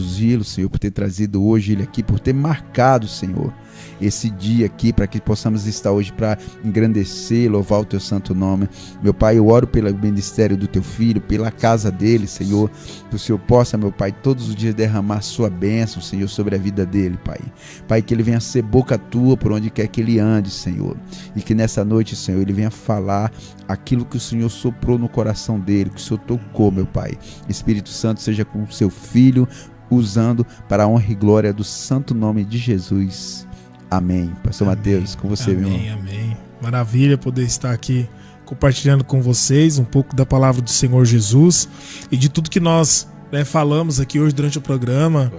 conduzi-lo, Senhor, por ter trazido hoje ele aqui, por ter marcado, Senhor, esse dia aqui, para que possamos estar hoje para engrandecer, louvar o teu santo nome. Meu Pai, eu oro pelo ministério do teu filho, pela casa dele, Senhor, que o Senhor possa, meu Pai, todos os dias derramar sua bênção, Senhor, sobre a vida dele, Pai. Pai, que ele venha ser boca tua por onde quer que ele ande, Senhor, e que nessa noite, Senhor, ele venha falar aquilo que o Senhor soprou no coração dele, que o Senhor tocou, meu Pai. Espírito Santo seja com o seu filho, usando para a honra e glória do santo nome de Jesus. Amém. Pastor Mateus, com você, meu irmão. Amém. Maravilha poder estar aqui compartilhando com vocês um pouco da palavra do Senhor Jesus e de tudo que nós falamos aqui hoje durante o programa.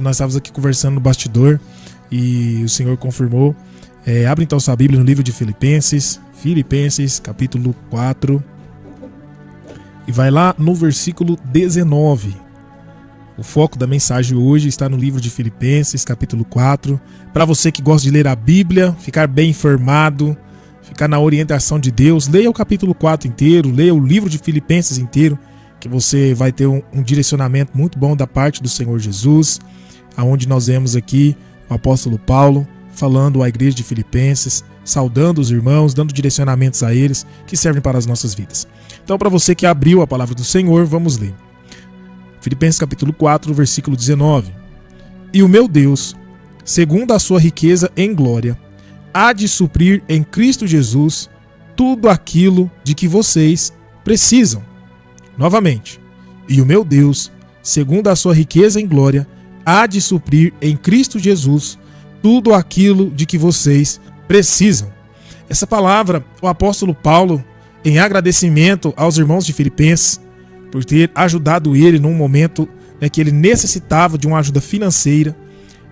Nós estávamos aqui conversando no bastidor e o Senhor confirmou. Abre então sua Bíblia no livro de Filipenses, capítulo 4, e vai lá no versículo 19. O foco da mensagem hoje está no livro de Filipenses, capítulo 4. Para você que gosta de ler a Bíblia, ficar bem informado, ficar na orientação de Deus, leia o capítulo 4 inteiro, leia o livro de Filipenses inteiro, que você vai ter um direcionamento muito bom da parte do Senhor Jesus, aonde nós vemos aqui o apóstolo Paulo falando à igreja de Filipenses, saudando os irmãos, dando direcionamentos a eles que servem para as nossas vidas. Então, para você que abriu a palavra do Senhor, vamos ler. Filipenses capítulo 4, versículo 19. E o meu Deus, segundo a sua riqueza em glória, há de suprir em Cristo Jesus tudo aquilo de que vocês precisam. Novamente. E o meu Deus, segundo a sua riqueza em glória, há de suprir em Cristo Jesus tudo aquilo de que vocês precisam. Essa palavra, o apóstolo Paulo, em agradecimento aos irmãos de Filipenses, por ter ajudado ele num momento que ele necessitava de uma ajuda financeira,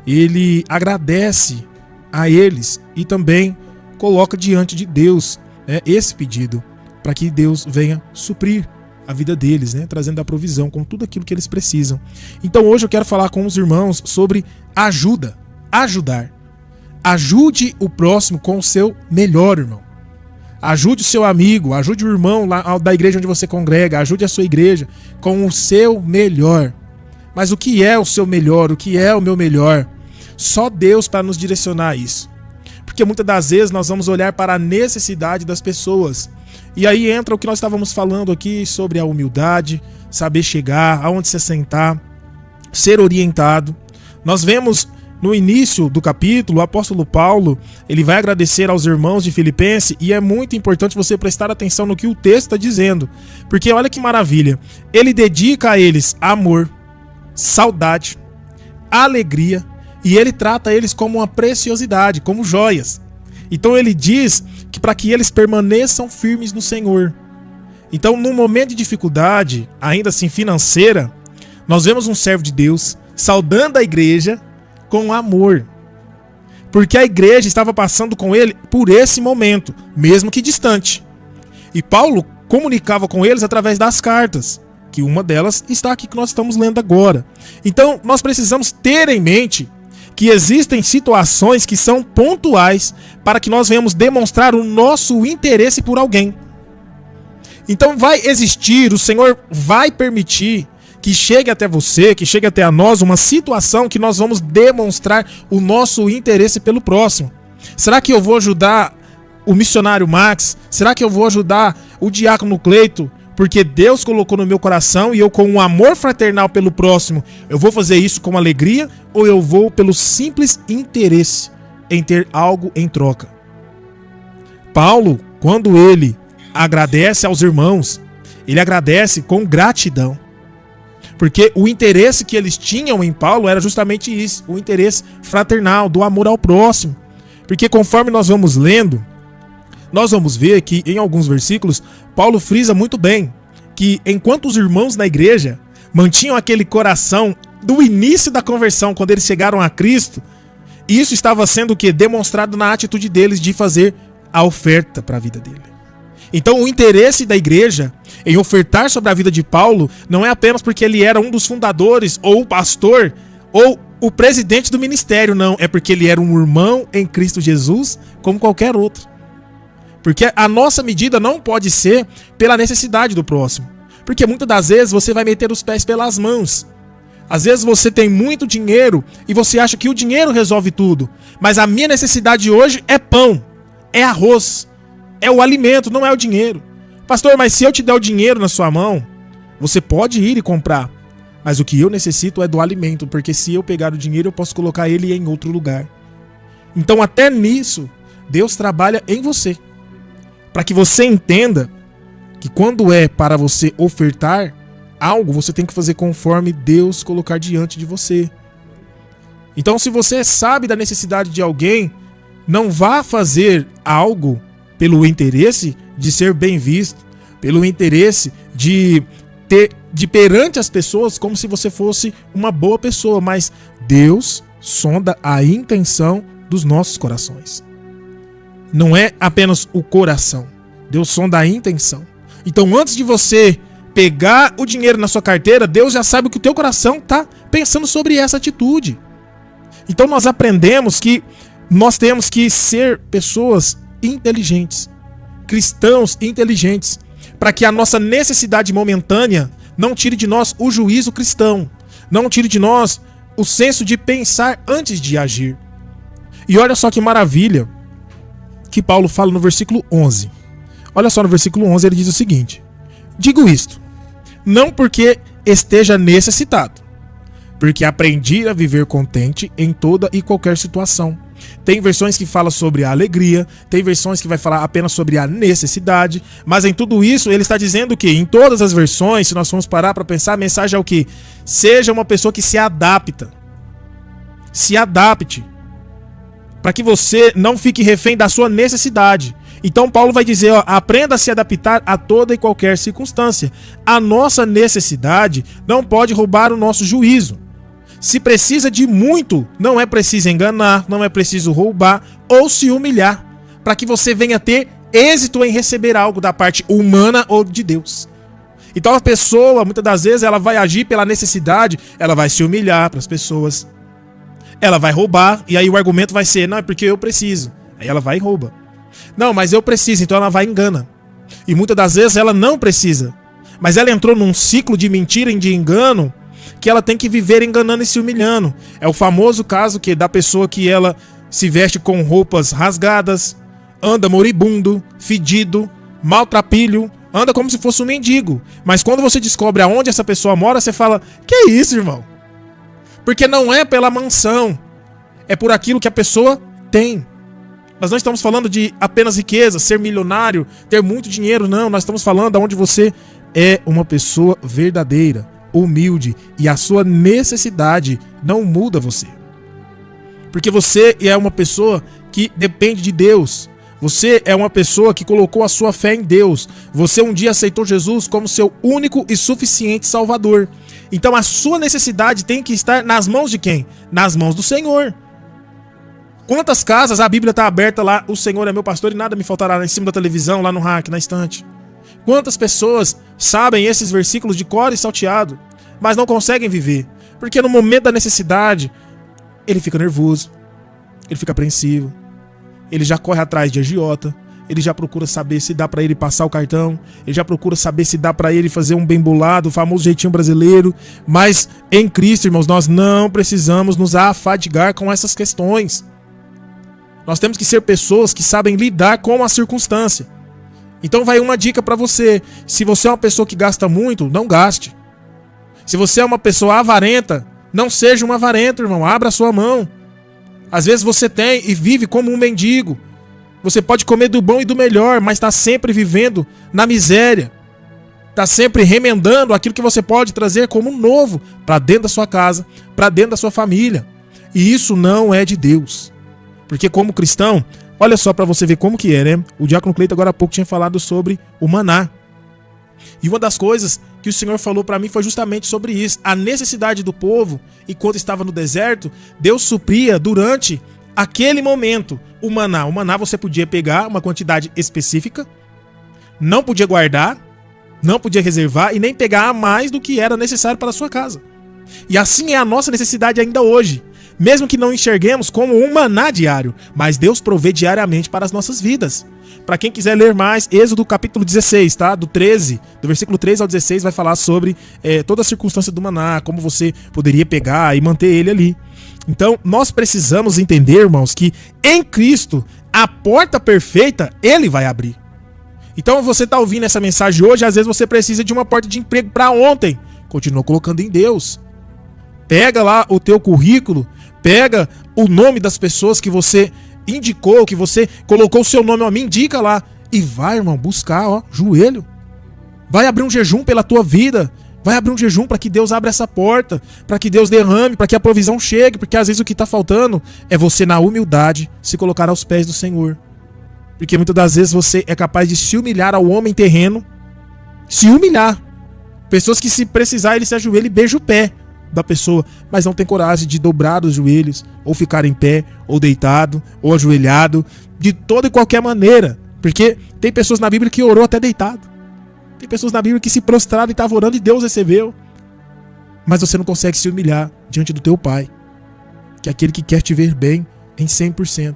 ele agradece a eles e também coloca diante de Deus esse pedido para que Deus venha suprir a vida deles, trazendo a provisão com tudo aquilo que eles precisam. Então hoje eu quero falar com os irmãos sobre ajudar. Ajude o próximo com o seu melhor, irmão. Ajude o seu amigo, ajude o irmão lá da igreja onde você congrega, ajude a sua igreja com o seu melhor. Mas o que é o seu melhor? O que é o meu melhor? Só Deus para nos direcionar a isso. Porque muitas das vezes nós vamos olhar para a necessidade das pessoas. E aí entra o que nós estávamos falando aqui sobre a humildade, saber chegar, aonde se sentar, ser orientado. Nós vemos no início do capítulo, o apóstolo Paulo, ele vai agradecer aos irmãos de Filipenses e é muito importante você prestar atenção no que o texto está dizendo. Porque olha que maravilha, ele dedica a eles amor, saudade, alegria e ele trata eles como uma preciosidade, como joias. Então ele diz que para que eles permaneçam firmes no Senhor. Então num momento de dificuldade, ainda assim financeira, nós vemos um servo de Deus saudando a igreja com amor, porque a igreja estava passando com ele por esse momento, mesmo que distante. E Paulo comunicava com eles através das cartas, que uma delas está aqui que nós estamos lendo agora. Então nós precisamos ter em mente que existem situações que são pontuais para que nós venhamos demonstrar o nosso interesse por alguém. Então vai existir, o Senhor vai permitir que chegue até você, que chegue até a nós uma situação que nós vamos demonstrar o nosso interesse pelo próximo. Será que eu vou ajudar o missionário Max? Será que eu vou ajudar o diácono Cleito? Porque Deus colocou no meu coração e eu, com um amor fraternal pelo próximo, eu vou fazer isso com alegria ou eu vou pelo simples interesse em ter algo em troca? Paulo, quando ele agradece aos irmãos, ele agradece com gratidão. Porque o interesse que eles tinham em Paulo era justamente isso, o interesse fraternal, do amor ao próximo. Porque conforme nós vamos lendo, nós vamos ver que em alguns versículos, Paulo frisa muito bem que enquanto os irmãos na igreja mantinham aquele coração do início da conversão, quando eles chegaram a Cristo, isso estava sendo o quê? Demonstrado na atitude deles de fazer a oferta para a vida dele. Então o interesse da igreja em ofertar sobre a vida de Paulo não é apenas porque ele era um dos fundadores, ou o pastor, ou o presidente do ministério, não. É porque ele era um irmão em Cristo Jesus, como qualquer outro. Porque a nossa medida não pode ser pela necessidade do próximo. Porque muitas das vezes você vai meter os pés pelas mãos. Às vezes você tem muito dinheiro e você acha que o dinheiro resolve tudo. Mas a minha necessidade hoje é pão, é arroz, é o alimento, não é o dinheiro. Pastor, mas se eu te der o dinheiro na sua mão, você pode ir e comprar. Mas o que eu necessito é do alimento, porque se eu pegar o dinheiro, eu posso colocar ele em outro lugar. Então até nisso, Deus trabalha em você. Para que você entenda que quando é para você ofertar algo, você tem que fazer conforme Deus colocar diante de você. Então, se você sabe da necessidade de alguém, não vá fazer algo pelo interesse de ser bem visto, pelo interesse de perante as pessoas como se você fosse uma boa pessoa, mas Deus sonda a intenção dos nossos corações. Não é apenas o coração. Deus sonda a intenção. Então, antes de você pegar o dinheiro na sua carteira, Deus já sabe o que o teu coração está pensando sobre essa atitude. Então nós aprendemos que nós temos que ser pessoas inteligentes, cristãos inteligentes, para que a nossa necessidade momentânea não tire de nós o juízo cristão, não tire de nós o senso de pensar antes de agir. E olha só que maravilha que Paulo fala no versículo 11. Olha só, no versículo 11 ele diz o seguinte: digo isto, não porque esteja necessitado, porque aprendi a viver contente em toda e qualquer situação. Tem versões que falam sobre a alegria, tem versões que vai falar apenas sobre a necessidade, mas em tudo isso ele está dizendo que em todas as versões, se nós formos parar para pensar, a mensagem é o que? Seja uma pessoa que se adapta. Se adapte, para que você não fique refém da sua necessidade. Então Paulo vai dizer, ó, aprenda a se adaptar a toda e qualquer circunstância. A nossa necessidade não pode roubar o nosso juízo. Se precisa de muito, não é preciso enganar, não é preciso roubar ou se humilhar, para que você venha ter êxito em receber algo da parte humana ou de Deus. Então a pessoa, muitas das vezes, ela vai agir pela necessidade, ela vai se humilhar para as pessoas, ela vai roubar, e aí o argumento vai ser, não, é porque eu preciso. Aí ela vai e rouba. Não, mas eu preciso, então ela vai e engana. E muitas das vezes ela não precisa, mas ela entrou num ciclo de mentira e de engano que ela tem que viver enganando e se humilhando. É o famoso caso da pessoa que ela se veste com roupas rasgadas, anda moribundo, fedido, maltrapilho, anda como se fosse um mendigo. Mas quando você descobre aonde essa pessoa mora, você fala, que é isso, irmão? Porque não é pela mansão, é por aquilo que a pessoa tem. Nós não estamos falando de apenas riqueza, ser milionário, ter muito dinheiro, não. Nós estamos falando de onde você é uma pessoa verdadeira, humilde, e a sua necessidade não muda você. Porque você é uma pessoa que depende de Deus. Você é uma pessoa que colocou a sua fé em Deus. Você um dia aceitou Jesus como seu único e suficiente Salvador. Então a sua necessidade tem que estar nas mãos de quem? Nas mãos do Senhor. Quantas casas a Bíblia está aberta lá, o Senhor é meu pastor e nada me faltará, em cima da televisão, lá no rack, na estante. Quantas pessoas sabem esses versículos de cor e salteado, mas não conseguem viver? Porque no momento da necessidade, ele fica nervoso, ele fica apreensivo, ele já corre atrás de agiota, ele já procura saber se dá para ele passar o cartão, ele já procura saber se dá para ele fazer um bem bolado, o famoso jeitinho brasileiro. Mas em Cristo, irmãos, nós não precisamos nos afadigar com essas questões. Nós temos que ser pessoas que sabem lidar com a circunstância. Então vai uma dica para você. Se você é uma pessoa que gasta muito, não gaste. Se você é uma pessoa avarenta, não seja um avarento, irmão. Abra a sua mão. Às vezes você tem e vive como um mendigo. Você pode comer do bom e do melhor, mas está sempre vivendo na miséria. Está sempre remendando aquilo que você pode trazer como novo para dentro da sua casa, para dentro da sua família. E isso não é de Deus. Porque como cristão, olha só para você ver como que é, né? O diácono Cleito agora há pouco tinha falado sobre o maná. E uma das coisas que o Senhor falou para mim foi justamente sobre isso. A necessidade do povo, enquanto estava no deserto, Deus supria durante aquele momento o maná. O maná você podia pegar uma quantidade específica, não podia guardar, não podia reservar e nem pegar a mais do que era necessário para a sua casa. E assim é a nossa necessidade ainda hoje. mesmo que não enxerguemos como um maná diário, mas Deus provê diariamente para as nossas vidas. Para quem quiser ler mais, Êxodo capítulo 16, tá? Do versículo 13 ao 16 vai falar sobre toda a circunstância do maná, como você poderia pegar e manter ele ali. Então, nós precisamos entender, irmãos, que em Cristo, a porta perfeita, Ele vai abrir. Então, você está ouvindo essa mensagem hoje, às vezes você precisa de uma porta de emprego para ontem. Continua colocando em Deus. Pega lá o teu currículo, pega o nome das pessoas que você indicou, que você colocou o seu nome, me indica lá. E vai, irmão, buscar, joelho. Vai abrir um jejum pela tua vida. Vai abrir um jejum para que Deus abra essa porta, para que Deus derrame, para que a provisão chegue, porque às vezes o que está faltando é você, na humildade, se colocar aos pés do Senhor. Porque muitas das vezes você é capaz de se humilhar ao homem terreno, se humilhar. Pessoas que, se precisar, ele se ajoelha e beija o pé da pessoa, mas não tem coragem de dobrar os joelhos, ou ficar em pé, ou deitado, ou ajoelhado, de toda e qualquer maneira. Porque tem pessoas na Bíblia que orou até deitado. Tem pessoas na Bíblia que se prostraram e estavam orando e Deus recebeu. Mas você não consegue se humilhar diante do teu Pai, que é aquele que quer te ver bem em 100%.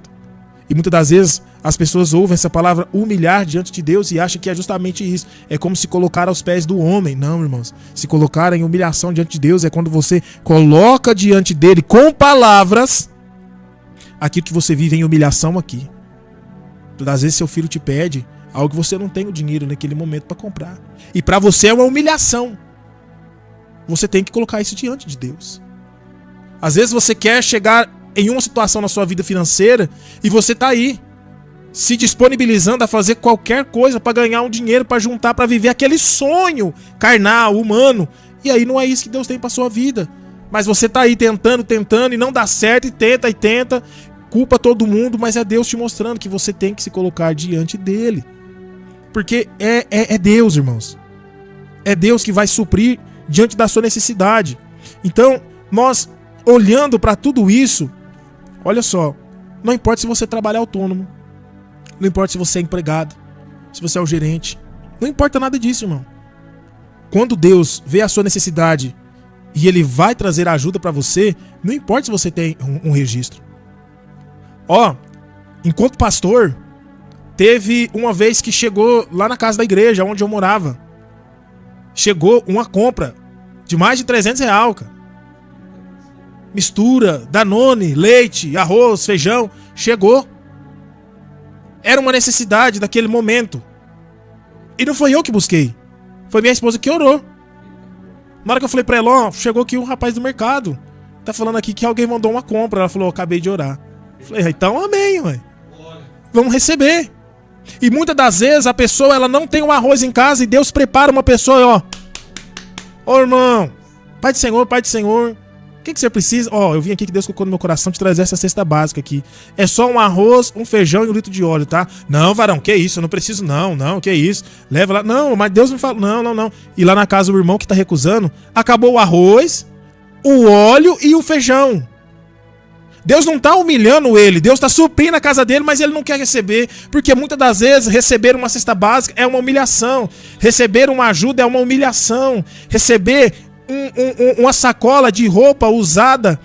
E muitas das vezes as pessoas ouvem essa palavra humilhar diante de Deus e acham que é justamente isso. É como se colocar aos pés do homem. Não, irmãos. Se colocar em humilhação diante de Deus é quando você coloca diante dele com palavras aquilo que você vive em humilhação aqui. Todas as vezes seu filho te pede algo que você não tem o dinheiro naquele momento para comprar. E para você é uma humilhação. Você tem que colocar isso diante de Deus. Às vezes você quer chegar em uma situação na sua vida financeira e você tá aí se disponibilizando a fazer qualquer coisa para ganhar um dinheiro, para juntar, para viver aquele sonho carnal, humano. E aí não é isso que Deus tem para sua vida. Mas você tá aí tentando e não dá certo, e tenta, culpa todo mundo, mas é Deus te mostrando que você tem que se colocar diante dele. Porque é Deus, irmãos. É Deus que vai suprir diante da sua necessidade. Então, nós olhando para tudo isso, olha só, não importa se você trabalha autônomo, não importa se você é empregado, se você é o gerente, não importa nada disso, irmão. Quando Deus vê a sua necessidade e Ele vai trazer ajuda para você, não importa se você tem um registro. Enquanto pastor, teve uma vez que chegou lá na casa da igreja, onde eu morava, chegou uma compra de mais de R$300, cara. Mistura, Danone, leite, arroz, feijão, chegou. Era uma necessidade daquele momento. E não foi eu que busquei, foi minha esposa que orou. Na hora que eu falei pra ela, chegou aqui um rapaz do mercado, tá falando aqui que alguém mandou uma compra. Ela falou, acabei de orar. Eu falei, então amém, ué. Vamos receber. E muitas das vezes a pessoa, ela não tem um arroz em casa e Deus prepara uma pessoa, irmão, Pai do Senhor, o que você precisa? Eu vim aqui que Deus colocou no meu coração te trazer essa cesta básica aqui. É só um arroz, um feijão e 1 litro de óleo, tá? Não, varão, que isso? Eu não preciso não, que isso? Leva lá. Não, mas Deus me fala, não. E lá na casa o irmão que tá recusando, acabou o arroz, o óleo e o feijão. Deus não tá humilhando ele, Deus tá suprindo a casa dele, mas ele não quer receber, porque muitas das vezes receber uma cesta básica é uma humilhação, receber uma ajuda é uma humilhação, receber uma sacola de roupa usada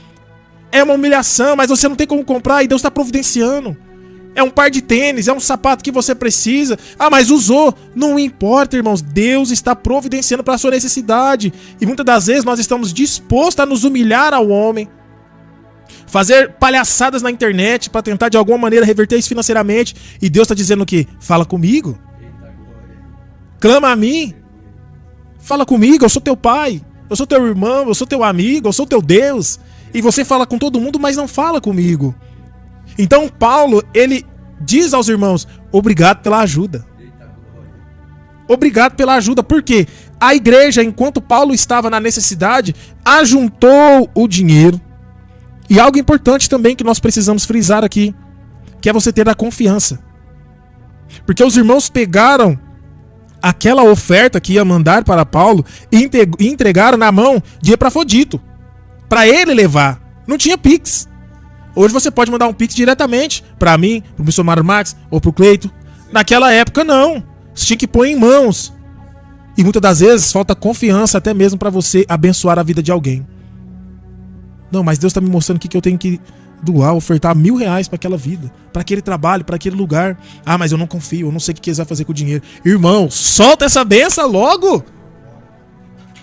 é uma humilhação, mas você não tem como comprar e Deus está providenciando. É um par de tênis, é um sapato que você precisa. Mas usou. Não importa, irmãos. Deus está providenciando para a sua necessidade. E muitas das vezes nós estamos dispostos a nos humilhar ao homem, fazer palhaçadas na internet para tentar de alguma maneira reverter isso financeiramente. E Deus está dizendo o quê? Fala comigo. Clama a mim. Fala comigo, eu sou teu pai. Eu sou teu irmão, eu sou teu amigo, eu sou teu Deus. E você fala com todo mundo, mas não fala comigo. Então Paulo, ele diz aos irmãos, obrigado pela ajuda. Obrigado pela ajuda. Por quê? A igreja, enquanto Paulo estava na necessidade, ajuntou o dinheiro. E algo importante também que nós precisamos frisar aqui, que é você ter a confiança. Porque os irmãos pegaram aquela oferta que ia mandar para Paulo e entregaram na mão de Epafrodito, para ele levar. Não tinha Pix. Hoje você pode mandar um Pix diretamente para mim, para o missionário Max ou para o Cleito. Naquela época não. Você tinha que pôr em mãos. E muitas das vezes falta confiança até mesmo para você abençoar a vida de alguém. Não, mas Deus está me mostrando aqui que eu tenho que doar, ofertar R$1.000 para aquela vida, para aquele trabalho, para aquele lugar. Ah, mas eu não confio, eu não sei o que eles vão fazer com o dinheiro. Irmão, solta essa benção logo.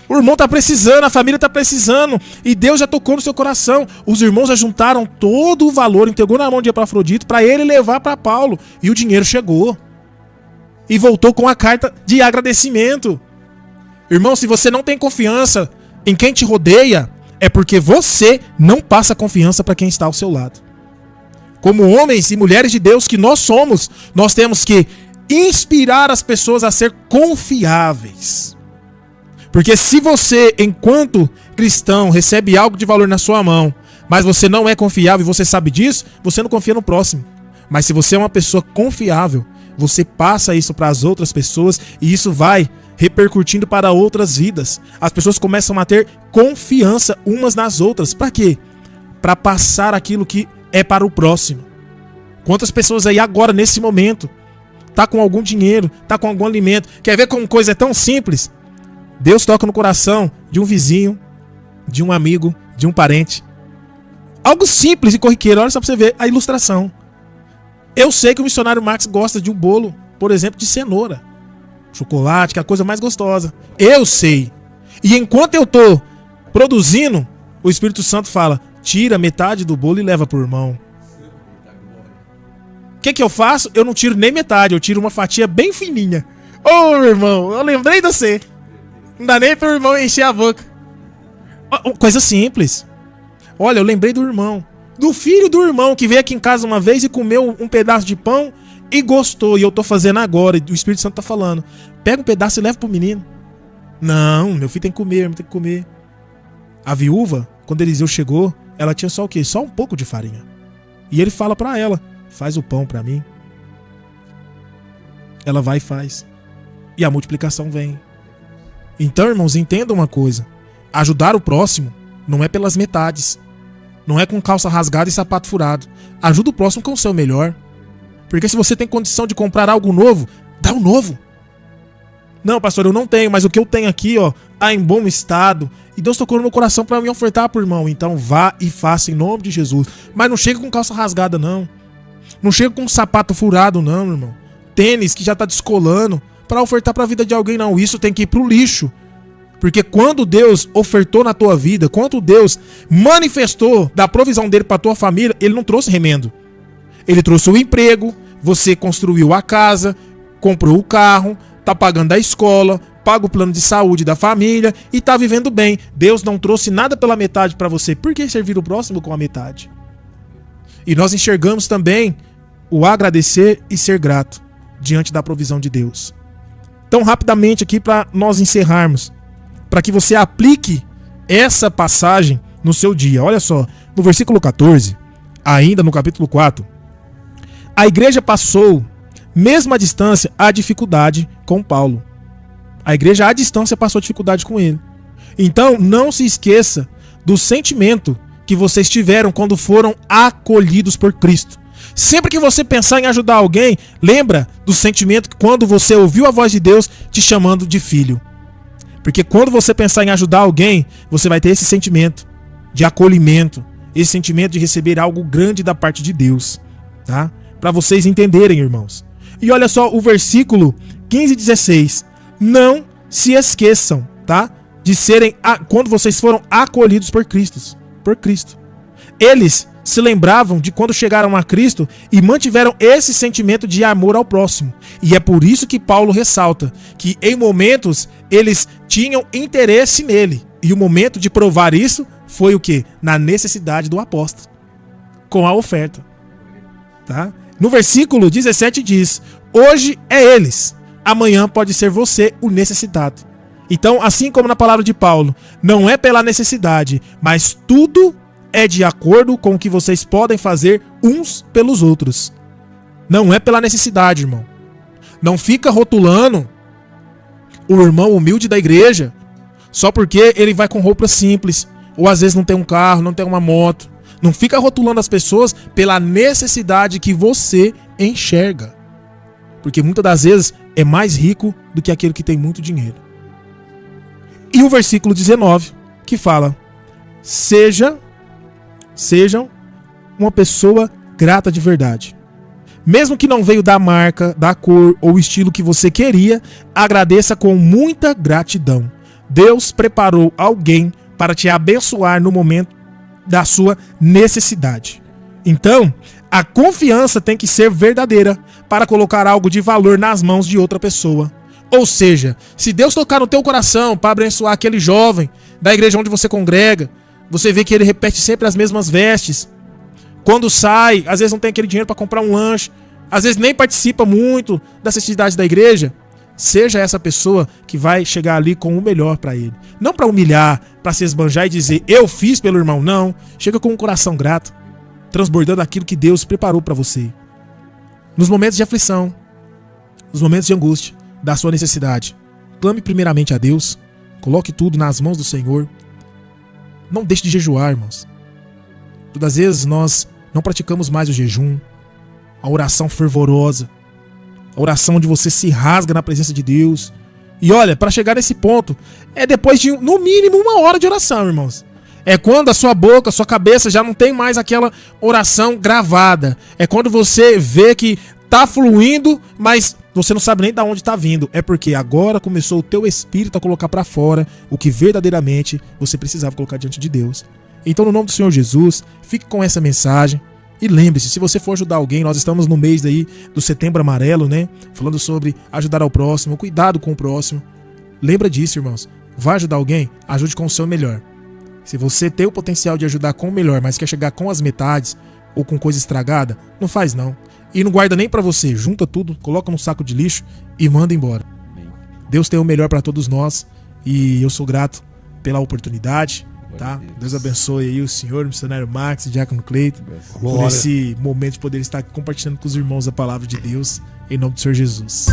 O irmão tá precisando, a família tá precisando, e Deus já tocou no seu coração. Os irmãos já juntaram todo o valor, entregou na mão de Epafrodito para ele levar para Paulo, e o dinheiro chegou. E voltou com a carta de agradecimento. Irmão, se você não tem confiança em quem te rodeia, é porque você não passa confiança para quem está ao seu lado. Como homens e mulheres de Deus que nós somos, nós temos que inspirar as pessoas a ser confiáveis. Porque se você, enquanto cristão, recebe algo de valor na sua mão, mas você não é confiável e você sabe disso, você não confia no próximo. Mas se você é uma pessoa confiável, você passa isso para as outras pessoas e isso vai repercutindo para outras vidas. As pessoas começam a ter confiança umas nas outras. Para quê? Para passar aquilo que é para o próximo. Quantas pessoas aí agora, nesse momento, tá com algum dinheiro, tá com algum alimento. Quer ver como coisa é tão simples? Deus toca no coração de um vizinho, de um amigo, de um parente. Algo simples e corriqueiro. Olha só para você ver a ilustração. Eu sei que o missionário Max gosta de um bolo, por exemplo, de cenoura. Chocolate, que é a coisa mais gostosa. Eu sei. E enquanto eu tô produzindo, o Espírito Santo fala: tira metade do bolo e leva pro irmão. O que eu faço? Eu não tiro nem metade, eu tiro uma fatia bem fininha. Ô, irmão, eu lembrei de você. Não dá nem pro irmão encher a boca. Coisa simples. Olha, eu lembrei do irmão. Do filho do irmão que veio aqui em casa uma vez e comeu um pedaço de pão e gostou. E eu tô fazendo agora. E o Espírito Santo tá falando: pega um pedaço e leva pro menino. Não, meu filho tem que comer, tem que comer. A viúva, quando Eliseu chegou, ela tinha só o quê? Só um pouco de farinha. E ele fala pra ela: faz o pão pra mim. Ela vai e faz. E a multiplicação vem. Então, irmãos, entendam uma coisa. Ajudar o próximo não é pelas metades. Não é com calça rasgada e sapato furado. Ajuda o próximo com o seu melhor. Porque se você tem condição de comprar algo novo, dá o novo. Não, pastor, eu não tenho, mas o que eu tenho aqui, ó, tá em bom estado. E Deus tocou no meu coração para me ofertar pro irmão. Então vá e faça em nome de Jesus. Mas não chega com calça rasgada, não. Não chega com sapato furado, não, irmão. Tênis que já tá descolando para ofertar para a vida de alguém, não. Isso tem que ir pro lixo. Porque quando Deus ofertou na tua vida, quando Deus manifestou da provisão dele para tua família, ele não trouxe remendo. Ele trouxe o emprego, você construiu a casa, comprou o carro, tá pagando a escola, paga o plano de saúde da família e tá vivendo bem. Deus não trouxe nada pela metade para você. Por que servir o próximo com a metade? E nós enxergamos também o agradecer e ser grato diante da provisão de Deus. Então, rapidamente aqui para nós encerrarmos, para que você aplique essa passagem no seu dia. Olha só, no versículo 14, ainda no capítulo 4, a igreja passou, mesmo à distância, a dificuldade com Paulo. A igreja à distância passou dificuldade com ele. Então, não se esqueça do sentimento que vocês tiveram quando foram acolhidos por Cristo. Sempre que você pensar em ajudar alguém, lembra do sentimento que quando você ouviu a voz de Deus te chamando de filho. Porque quando você pensar em ajudar alguém, você vai ter esse sentimento de acolhimento, esse sentimento de receber algo grande da parte de Deus, tá? Para vocês entenderem, irmãos. E olha só o versículo 15 e 16. Não se esqueçam, tá? De serem, quando vocês foram acolhidos por Cristo. Eles se lembravam de quando chegaram a Cristo e mantiveram esse sentimento de amor ao próximo. E é por isso que Paulo ressalta que em momentos eles tinham interesse nele. E o momento de provar isso foi o quê? Na necessidade do apóstolo, com a oferta. Tá? No versículo 17 diz: hoje é eles, amanhã pode ser você o necessitado. Então, assim como na palavra de Paulo, não é pela necessidade, mas tudo é de acordo com o que vocês podem fazer uns pelos outros. Não é pela necessidade, irmão. Não fica rotulando o irmão humilde da igreja só porque ele vai com roupa simples, ou às vezes não tem um carro, não tem uma moto. Não fica rotulando as pessoas pela necessidade que você enxerga. Porque muitas das vezes é mais rico do que aquele que tem muito dinheiro. E o versículo 19, que fala: seja Sejam uma pessoa grata de verdade. Mesmo que não veio da marca, da cor ou estilo que você queria, agradeça com muita gratidão. Deus preparou alguém para te abençoar no momento da sua necessidade. Então, a confiança tem que ser verdadeira para colocar algo de valor nas mãos de outra pessoa. Ou seja, se Deus tocar no teu coração para abençoar aquele jovem da igreja onde você congrega, você vê que ele repete sempre as mesmas vestes. Quando sai, às vezes não tem aquele dinheiro para comprar um lanche, às vezes nem participa muito das festividades da igreja. Seja essa pessoa que vai chegar ali com o melhor para ele. Não para humilhar, para se esbanjar e dizer, eu fiz pelo irmão, não. Chega com um coração grato, transbordando aquilo que Deus preparou para você. Nos momentos de aflição, nos momentos de angústia, da sua necessidade, clame primeiramente a Deus, coloque tudo nas mãos do Senhor. Não deixe de jejuar, irmãos. Todas as vezes nós não praticamos mais o jejum, a oração fervorosa, a oração onde você se rasga na presença de Deus. E olha, para chegar nesse ponto, é depois de no mínimo 1 hora de oração, irmãos. É quando a sua boca, a sua cabeça já não tem mais aquela oração gravada. É quando você vê que tá fluindo, mas você não sabe nem de onde tá vindo. É porque agora começou o teu espírito a colocar para fora o que verdadeiramente você precisava colocar diante de Deus. Então, no nome do Senhor Jesus, fique com essa mensagem. E lembre-se, se você for ajudar alguém, nós estamos no mês aí do Setembro Amarelo, né? Falando sobre ajudar ao próximo, cuidado com o próximo. Lembra disso, irmãos. Vai ajudar alguém? Ajude com o seu melhor. Se você tem o potencial de ajudar com o melhor, mas quer chegar com as metades ou com coisa estragada, não faz não. E não guarda nem pra você. Junta tudo, coloca num saco de lixo e manda embora. Deus tem o melhor para todos nós e eu sou grato pela oportunidade. Tá? Deus abençoe aí o senhor, o missionário Max, o diácono Cleiton, por esse momento de poder estar compartilhando com os irmãos a palavra de Deus, em nome do Senhor Jesus.